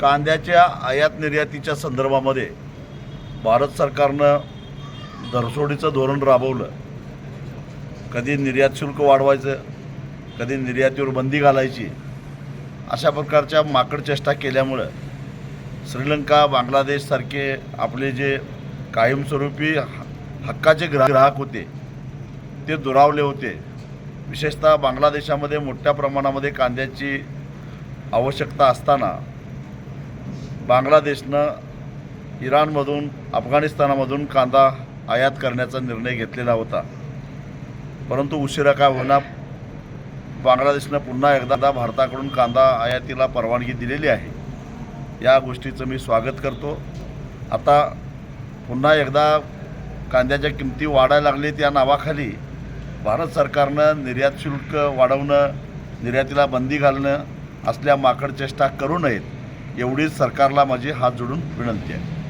कांद्याच्या आयात निर्यातीच्या संदर्भामध्ये भारत सरकारनं धरसोडीचं धोरण राबवलं. कधी निर्यात शुल्क वाढवायचं, कधी निर्यातीवर बंदी घालायची, अशा प्रकारच्या माकडचेष्टा केल्यामुळं श्रीलंका, बांगलादेशसारखे आपले जे कायमस्वरूपी हक्काचे ग्राहक होते ते दुरावले होते. विशेषतः बांगलादेशामध्ये मोठ्या प्रमाणामध्ये कांद्याची आवश्यकता असताना बांगलादेशनं इराणमधून, अफगाणिस्तानामधून कांदा आयात करण्याचा निर्णय घेतलेला होता. परंतु उशिरा का होईना बांगलादेशनं पुन्हा एकदा भारताकडून कांदा आयातीला परवानगी दिलेली आहे. या गोष्टीचं मी स्वागत करतो. आता पुन्हा एकदा कांद्याच्या किमती वाढायला लागलेत या नावाखाली भारत सरकारनं निर्यात शुल्क वाढवणं, निर्यातीला बंदी घालणं असल्या माकडचेष्टा करू नयेत, एवढीच सरकारला माझी हात जोडून विनंती आहे.